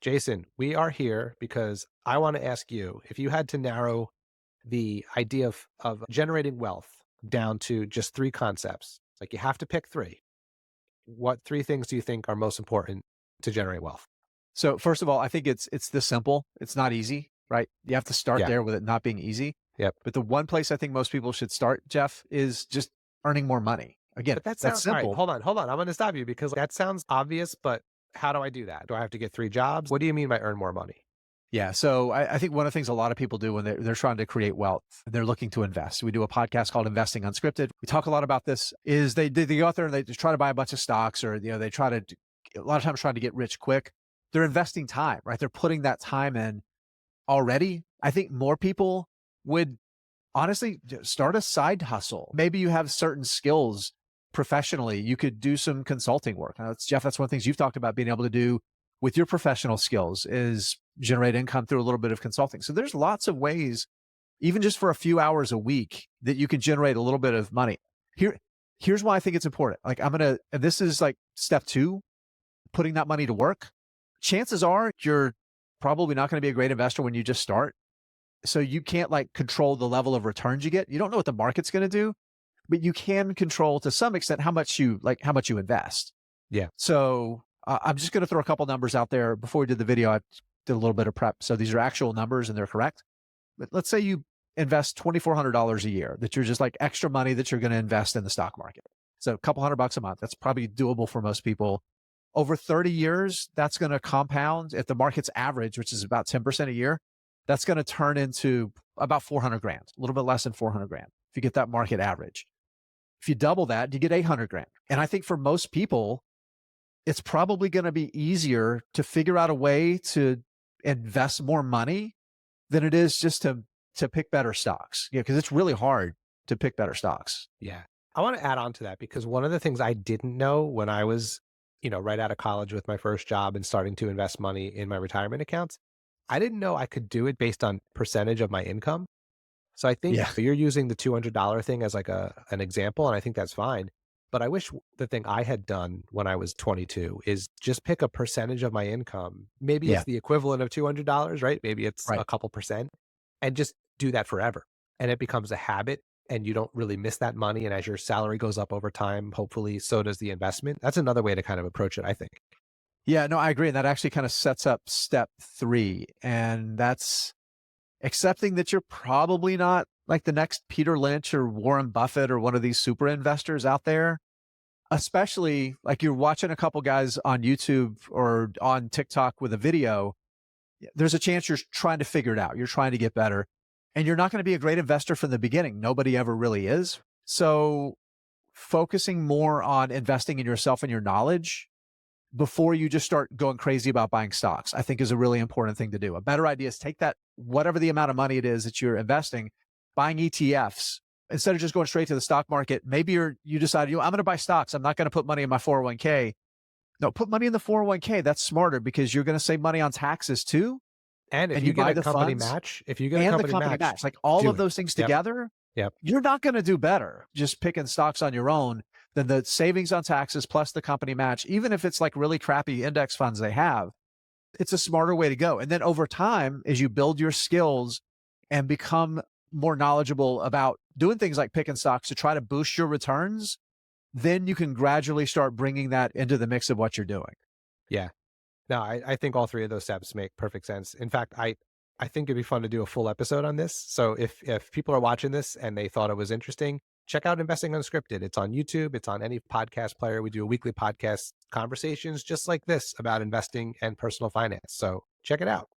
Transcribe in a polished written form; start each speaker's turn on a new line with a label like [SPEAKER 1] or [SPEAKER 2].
[SPEAKER 1] Jason, we are here because I want to ask you if you had to narrow the idea of generating wealth down to just three concepts, like you have to pick three. What three things do you think are most important to generate wealth?
[SPEAKER 2] So first of all, I think it's this simple. It's not easy, right? You have to start
[SPEAKER 1] Yeah.
[SPEAKER 2] there with it not being easy.
[SPEAKER 1] Yep.
[SPEAKER 2] But the one place I think most people should start, Jeff, is just earning more money. Again,
[SPEAKER 1] But that
[SPEAKER 2] that's
[SPEAKER 1] sounds all right.
[SPEAKER 2] simple.
[SPEAKER 1] Hold on. I'm going to stop you because that sounds obvious, but how do I do that? Do I have to get three jobs? What do you mean by earn more money?
[SPEAKER 2] Yeah. So I think one of the things a lot of people do when they're trying to create wealth, they're looking to invest. We do a podcast called Investing Unscripted. We talk a lot about this. Is they go out there and they just try to buy a bunch of stocks, or they try to a lot of times trying to get rich quick. They're investing time, right? They're putting that time in already. I think more people would honestly start a side hustle. Maybe you have certain skills professionally. You could do some consulting work. Now, Jeff, that's one of the things you've talked about being able to do with your professional skills is generate income through a little bit of consulting. So there's lots of ways, even just for a few hours a week, that you can generate a little bit of money. Here's why I think it's important. Like and this is like step two, putting that money to work. Chances are you're probably not going to be a great investor when you just start. So you can't like control the level of returns you get. You don't know what the market's going to do, but you can control to some extent how much you invest.
[SPEAKER 1] Yeah.
[SPEAKER 2] So I'm just going to throw a couple numbers out there. Before we did the video, I did a little bit of prep. So these are actual numbers and they're correct. But let's say you invest $2,400 a year, that you're just like extra money that you're going to invest in the stock market. So a couple $100 a month. That's probably doable for most people. Over 30 years, that's going to compound at the market's average, which is about 10% a year. That's going to turn into about 400 grand, a little bit less than 400 grand. If you get that market average, if you double that, you get 800 grand. And I think for most people, it's probably going to be easier to figure out a way to invest more money than it is just to pick better stocks. Yeah, because it's really hard to pick better stocks.
[SPEAKER 1] Yeah. I want to add on to that because one of the things I didn't know when I was, right out of college with my first job and starting to invest money in my retirement accounts, I didn't know I could do it based on percentage of my income. So I think
[SPEAKER 2] Yeah.
[SPEAKER 1] you're using the $200 thing as like an example, and I think that's fine. But I wish the thing I had done when I was 22 is just pick a percentage of my income. Maybe
[SPEAKER 2] Yeah.
[SPEAKER 1] it's the equivalent of $200, right? Maybe it's
[SPEAKER 2] Right.
[SPEAKER 1] a couple percent, and just do that forever. And it becomes a habit and you don't really miss that money. And as your salary goes up over time, hopefully so does the investment. That's another way to kind of approach it, I think.
[SPEAKER 2] Yeah. No, I agree. And that actually kind of sets up step three. And that's accepting that you're probably not like the next Peter Lynch or Warren Buffett or one of these super investors out there, especially like you're watching a couple guys on YouTube or on TikTok with a video. There's a chance you're trying to figure it out. You're trying to get better and you're not going to be a great investor from the beginning. Nobody ever really is. So focusing more on investing in yourself and your knowledge before you just start going crazy about buying stocks, I think is a really important thing to do. A better idea is take that, whatever the amount of money it is that you're investing, buying ETFs, instead of just going straight to the stock market. Maybe you decide, I'm going to buy stocks. I'm not going to put money in my 401k. No, put money in the 401k. That's smarter because you're going to save money on taxes too.
[SPEAKER 1] And if
[SPEAKER 2] And
[SPEAKER 1] you
[SPEAKER 2] you
[SPEAKER 1] get
[SPEAKER 2] buy
[SPEAKER 1] a
[SPEAKER 2] the
[SPEAKER 1] company
[SPEAKER 2] funds
[SPEAKER 1] match, if you get a
[SPEAKER 2] and the
[SPEAKER 1] company
[SPEAKER 2] company
[SPEAKER 1] match,
[SPEAKER 2] match, like all
[SPEAKER 1] do
[SPEAKER 2] of
[SPEAKER 1] it.
[SPEAKER 2] those things
[SPEAKER 1] Yep.
[SPEAKER 2] together,
[SPEAKER 1] Yep.
[SPEAKER 2] you're not going to do better just picking stocks on your own than the savings on taxes plus the company match. Even if it's like really crappy index funds they have, it's a smarter way to go. And then over time, as you build your skills and become more knowledgeable about doing things like picking stocks to try to boost your returns, then you can gradually start bringing that into the mix of what you're doing.
[SPEAKER 1] Yeah. No, I think all three of those steps make perfect sense. In fact, I think it'd be fun to do a full episode on this. So if people are watching this and they thought it was interesting, check out Investing Unscripted. It's on YouTube, it's on any podcast player. We do a weekly podcast conversations just like this about investing and personal finance. So check it out.